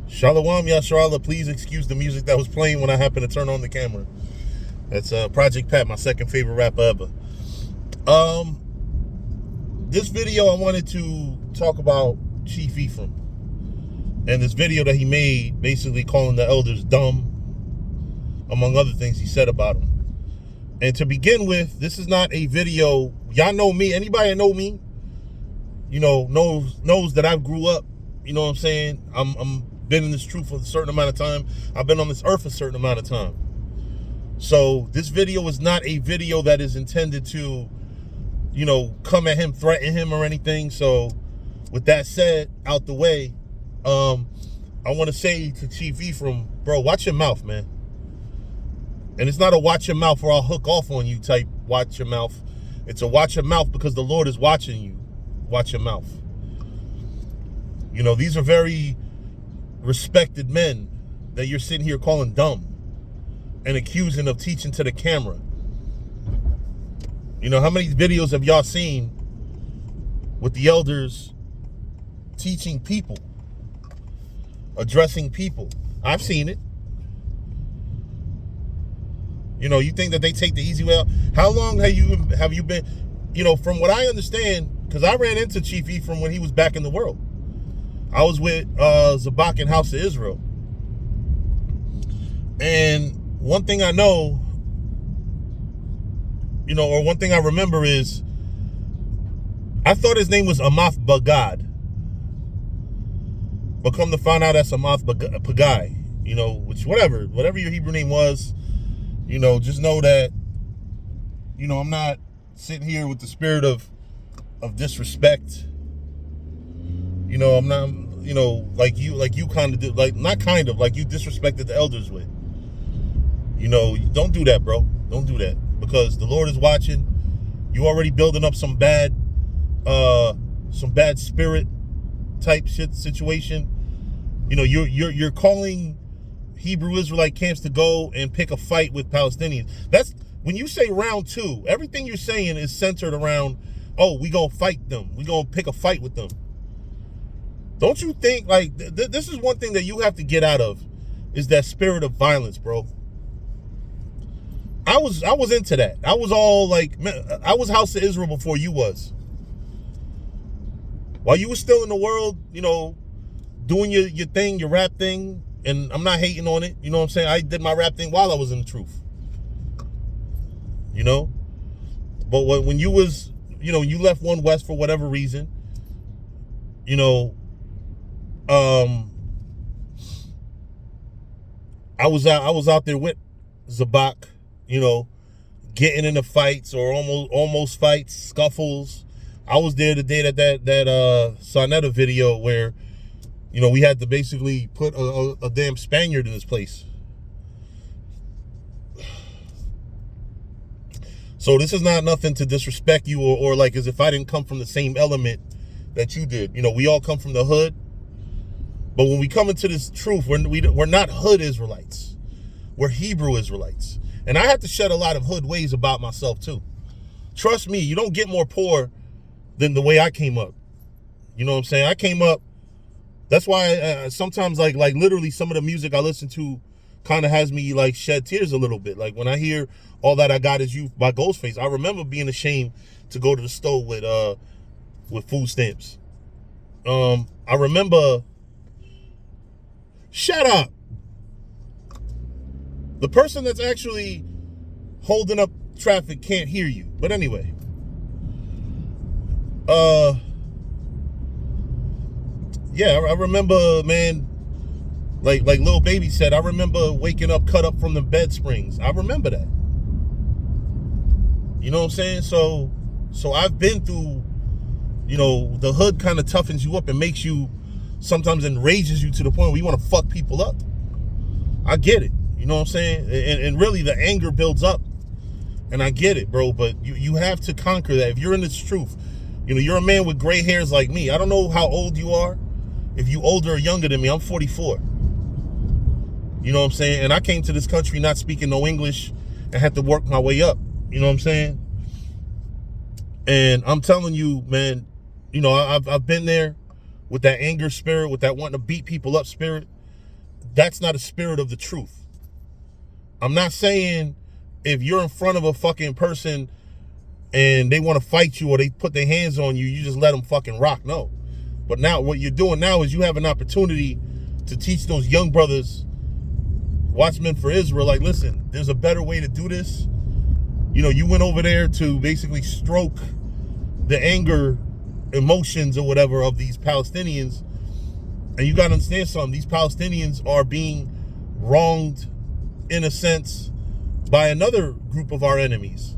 Shalom Yasharallah, please excuse the music that was playing when I happened to turn on the camera. That's Project Pat, my second favorite rapper ever. This video I wanted to talk about Chief Ephraim and this video that he made basically calling the elders dumb, among other things he said about them. And to begin with, this is not a video, y'all know me, anybody that know me, knows that I grew up, you know what I'm saying? I'm been in this truth for a certain amount of time. I've been on this earth a certain amount of time. So this video is not a video that is intended to, come at him, threaten him or anything. So with that said, out the way, I want to say to Chief Ephraim, bro, watch your mouth, man. And it's not a watch your mouth or I'll hook off on you type watch your mouth. It's a watch your mouth because the Lord is watching you. Watch your mouth. These are very respected men that you're sitting here calling dumb and accusing of teaching to the camera. How many videos have y'all seen with the elders teaching people, addressing people? I've seen it. You think that they take the easy way out? How long have you been, from what I understand, because I ran into Chief Ephraim when he was back in the world. I was with Zabak and House of Israel. And one thing I know, or one thing I remember is, I thought his name was Ahmath Pagai. But come to find out that's Ahmath Pagai, which whatever your Hebrew name was, just know that, I'm not sitting here with the spirit of disrespect. I'm not, like you kind of did, like you disrespected the elders with. Don't do that, bro. Don't do that, because the Lord is watching. You already building up some bad spirit type shit situation. You're calling Hebrew Israelite camps to go and pick a fight with Palestinians. That's when you say round two, everything you're saying is centered around, oh, we gonna fight them. We gonna pick a fight with them. Don't you think, like, this is one thing that you have to get out of, is that spirit of violence, bro. I was into that. I was all like, I was House of Israel before you was. While you were still in the world, doing your thing, your rap thing, and I'm not hating on it. You know what I'm saying? I did my rap thing while I was in the truth. But when you was, you left One West for whatever reason, I was out there with Zabak, getting into fights or almost fights, scuffles. I was there the day that Sonetta video where, we had to basically put a damn Spaniard in this place. So this is not nothing to disrespect you or like as if I didn't come from the same element that you did. We all come from the hood. But when we come into this truth, we're not hood Israelites. We're Hebrew Israelites. And I have to shed a lot of hood ways about myself too. Trust me, you don't get more poor than the way I came up. You know what I'm saying? I came up. That's why sometimes like literally some of the music I listen to kind of has me like shed tears a little bit. Like when I hear All That I Got Is You by Ghostface, I remember being ashamed to go to the store with food stamps. I remember. Shut up. The person that's actually holding up traffic can't hear you. But anyway. Yeah, I remember, man, like Lil Baby said, I remember waking up cut up from the bed springs. I remember that. You know what I'm saying? So I've been through, the hood kind of toughens you up and makes you, sometimes enrages you to the point where you want to fuck people up. I get it. You know what I'm saying? And really the anger builds up. And I get it, bro. But you have to conquer that. If you're in this truth, you're a man with gray hairs like me. I don't know how old you are. If you older or younger than me, I'm 44. You know what I'm saying? And I came to this country not speaking no English and had to work my way up. You know what I'm saying? And I'm telling you, man, I've been there. with that anger spirit, with that wanting to beat people up spirit, that's not a spirit of the truth. I'm not saying if you're in front of a fucking person and they want to fight you or they put their hands on you, you just let them fucking rock. No. But now what you're doing now is you have an opportunity to teach those young brothers, watchmen for Israel, like, listen, there's a better way to do this. You know, you went over there to basically stroke the anger, emotions or whatever of these Palestinians. And you got to understand something. These Palestinians are being wronged, in a sense, by another group of our enemies.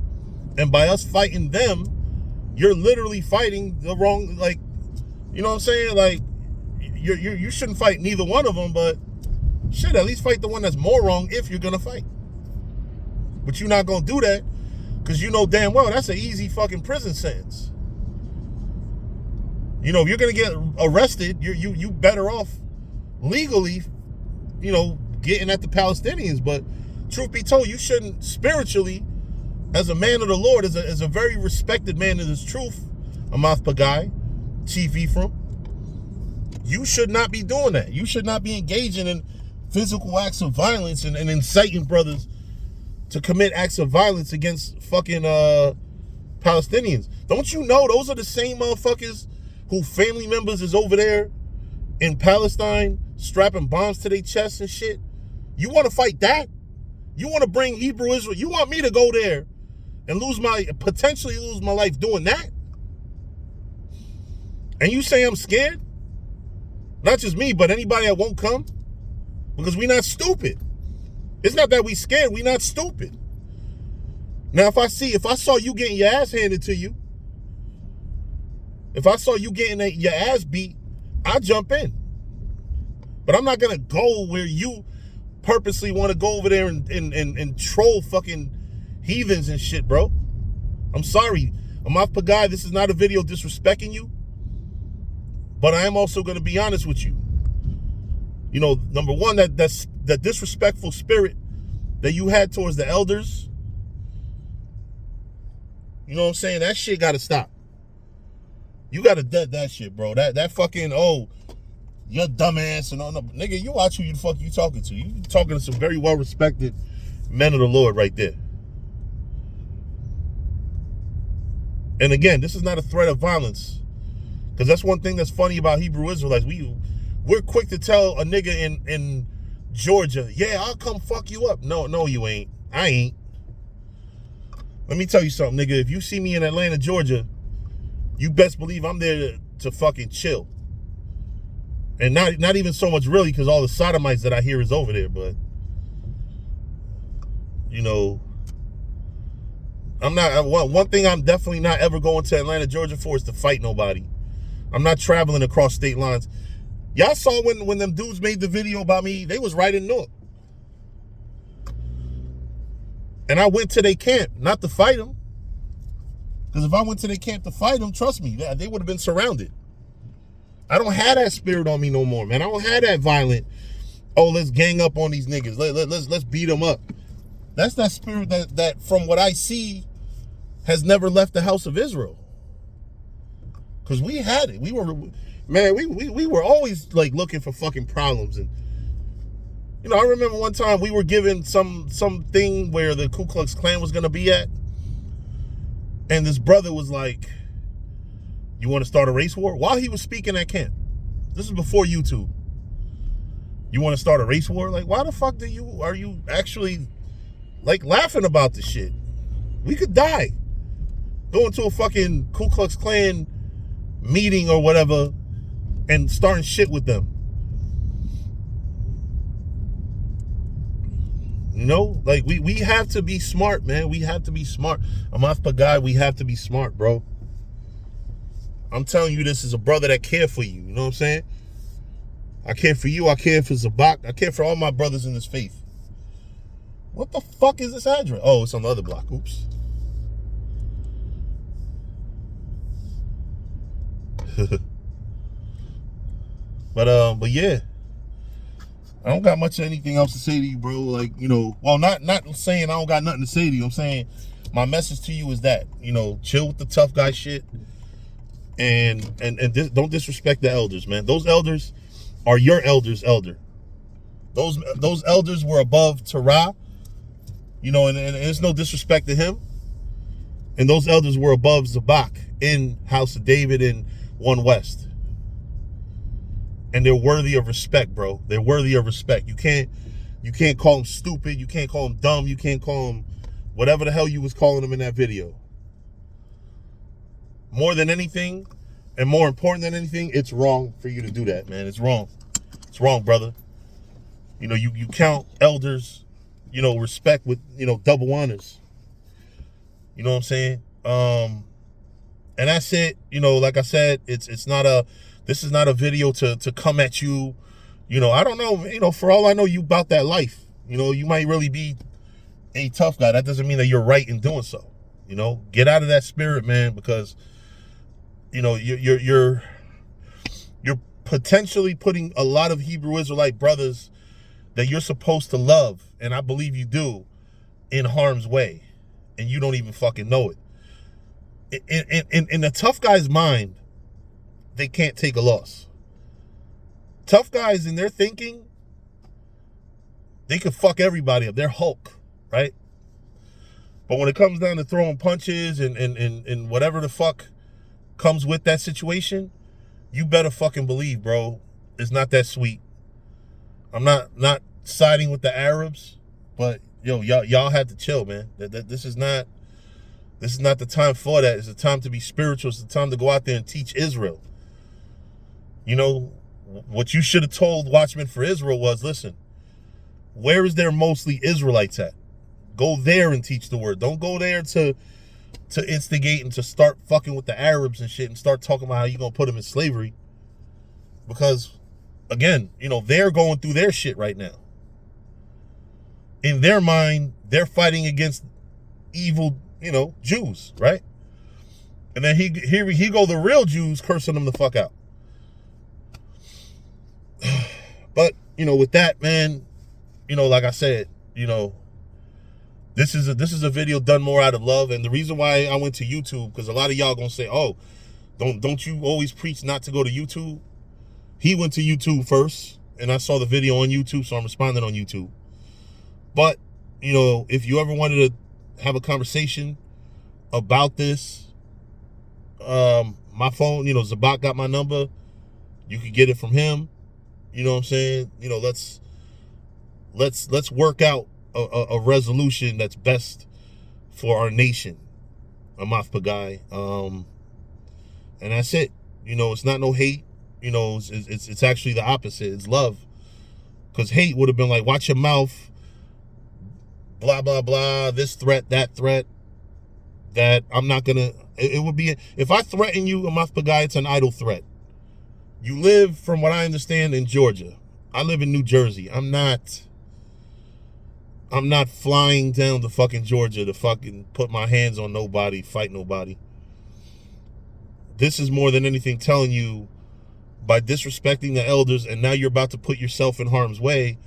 And by us fighting them, you're literally fighting the wrong, like, you know what I'm saying? Like, you shouldn't fight neither one of them, but shit, at least fight the one that's more wrong if you're going to fight. But you're not going to do that because you know damn well that's an easy fucking prison sentence. You know, if you're going to get arrested, you better off legally, you know, getting at the Palestinians. But truth be told, you shouldn't spiritually, as a man of the Lord, as a very respected man in his truth, Ahmath Pagai, Chief Ephraim, you should not be doing that. You should not be engaging in physical acts of violence and inciting brothers to commit acts of violence against fucking Palestinians. Don't you know those are the same motherfuckers who family members is over there in Palestine strapping bombs to their chests and shit? You want to fight that? You want to bring Hebrew Israel? You want me to go there and potentially lose my life doing that? And you say I'm scared? Not just me, but anybody that won't come? Because we not stupid. It's not that we scared, we not stupid. Now, if I saw you getting your ass handed to you, if I saw you getting your ass beat, I'd jump in. But I'm not going to go where you purposely want to go over there and troll fucking heathens and shit, bro. I'm sorry. Ahmath Pagai, this is not a video disrespecting you. But I am also going to be honest with you. You know, number one, that disrespectful spirit that you had towards the elders, you know what I'm saying? That shit got to stop. You got to dead that shit, bro. That fucking, oh, you're dumbass and all. No, nigga, you watch who you fuck you talking to. You talking to some very well-respected men of the Lord right there. And again, this is not a threat of violence. Because that's one thing that's funny about Hebrew Israelites. We're quick to tell a nigga in Georgia, yeah, I'll come fuck you up. No, you ain't. I ain't. Let me tell you something, nigga. If you see me in Atlanta, Georgia, you best believe I'm there to fucking chill. And not even so much really because all the sodomites that I hear is over there. But, you know, I'm not, one thing I'm definitely not ever going to Atlanta, Georgia for is to fight nobody. I'm not traveling across state lines. Y'all saw when them dudes made the video about me, they was right in Newark. And I went to their camp, not to fight them. Because if I went to their camp to fight them, trust me, they would have been surrounded. I don't have that spirit on me no more, man. I don't have that violent, oh, let's gang up on these niggas. Let's beat them up. That's that spirit that from what I see, has never left the house of Israel. Because we had it. We were always like looking for fucking problems. And you know, I remember one time we were given something where the Ku Klux Klan was gonna be at. And this brother was like, you want to start a race war? While he was speaking at camp. This is before YouTube. You want to start a race war? Like, why the fuck are you actually like laughing about this shit? We could die. Going to a fucking Ku Klux Klan meeting or whatever and starting shit with them. You know, like we have to be smart, man. We have to be smart. Ahmath Pagai, we have to be smart, bro. I'm telling you this as a brother that care for you. You know what I'm saying? I care for you. I care for Zabak. I care for all my brothers in this faith. What the fuck is this address? Oh, it's on the other block. Oops. But yeah, I don't got much of anything else to say to you, bro. Like, you know, well, not saying I don't got nothing to say to you. I'm saying my message to you is that, you know, chill with the tough guy shit. And don't disrespect the elders, man. Those elders are your elders' elder. Those elders were above Torah, you know, and it's no disrespect to him. And those elders were above Zabak in House of David in 1 West. And they're worthy of respect, bro. They're worthy of respect. You can't call them stupid. You can't call them dumb. You can't call them whatever the hell you was calling them in that video. More than anything, and more important than anything, it's wrong for you to do that, man. It's wrong. It's wrong, brother. You know, you count elders, you know, respect with, you know, double honors. You know what I'm saying? And that's it. You know, like I said, this is not a video to come at you. You know, I don't know, you know, for all I know, you about that life. You know, you might really be a tough guy. That doesn't mean that you're right in doing so. You know, get out of that spirit, man, because, you know, you're potentially putting a lot of Hebrew Israelite brothers that you're supposed to love, and I believe you do, in harm's way, and you don't even fucking know it. In a tough guy's mind, they can't take a loss. Tough guys, in their thinking, they could fuck everybody up. They're Hulk, right? But when it comes down to throwing punches and whatever the fuck comes with that situation, you better fucking believe, bro, it's not that sweet. I'm not siding with the Arabs, but yo, y'all have to chill, man. This is not the time for that. It's the time to be spiritual. It's the time to go out there and teach Israel. You know, what you should have told Watchmen for Israel was, listen, where is there mostly Israelites at? Go there and teach the word. Don't go there to instigate and to start fucking with the Arabs and shit and start talking about how you're going to put them in slavery. Because, again, you know, they're going through their shit right now. In their mind, they're fighting against evil, you know, Jews, right? And then here he go, the real Jews cursing them the fuck out. But, you know, with that, man, you know, like I said, you know, this is a video done more out of love. And the reason why I went to YouTube, because a lot of y'all gonna say, oh, don't you always preach not to go to YouTube? He went to YouTube first, and I saw the video on YouTube, so I'm responding on YouTube. But, you know, if you ever wanted to have a conversation about this, my phone, you know, Zabak got my number. You could get it from him. You know what I'm saying? You know, let's work out a resolution that's best for our nation. Ahmath Pagai. And that's it. You know, it's not no hate. You know, it's actually the opposite. It's love. Because hate would have been like, watch your mouth, blah, blah, blah, this threat, that I'm not gonna, it would be, if I threaten you, Ahmath Pagai, it's an idle threat. You live, from what I understand, in Georgia. I live in New Jersey. I'm not flying down to fucking Georgia to fucking put my hands on nobody, fight nobody. This is more than anything telling you, by disrespecting the elders, and now you're about to put yourself in harm's way,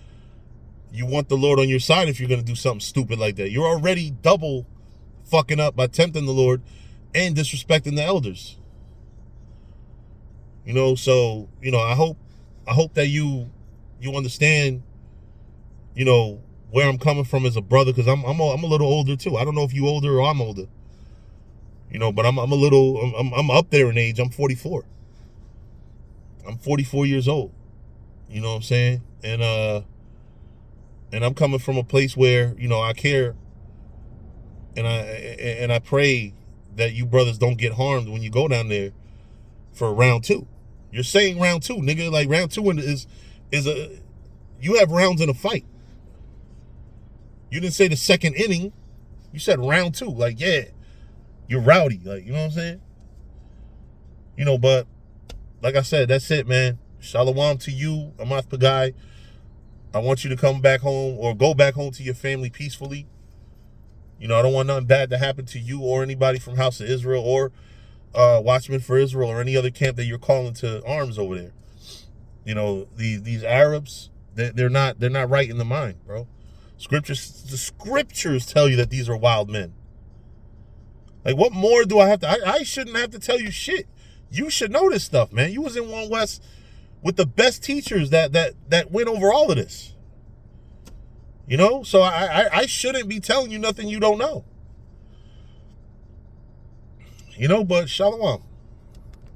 you want the Lord on your side if you're going to do something stupid like that. You're already double fucking up by tempting the Lord and disrespecting the elders. You know, so, you know, I hope that you understand, you know, where I'm coming from as a brother, because I'm a little older too. I don't know if you older or I'm older. You know, but I'm up there in age. I'm 44. I'm 44 years old. You know what I'm saying? And I'm coming from a place where, you know, I care, and I pray that you brothers don't get harmed when you go down there for round 2. You're saying round 2, nigga. Like, round 2 is you have rounds in a fight. You didn't say the second inning. You said round 2. Like, yeah, you're rowdy. Like, you know what I'm saying? You know, but like I said, that's it, man. Shalom to you, Ahmath Pagai. I want you to come back home, or go back home to your family peacefully. You know, I don't want nothing bad to happen to you or anybody from House of Israel or Watchmen for Israel or any other camp that you're calling to arms over there. You know, these Arabs, they're not right in the mind, bro. The scriptures tell you that these are wild men. Like, what more do I have to? I shouldn't have to tell you shit. You should know this stuff, man. You was in One West with the best teachers that went over all of this. You know, so I shouldn't be telling you nothing you don't know. You know, but shalom.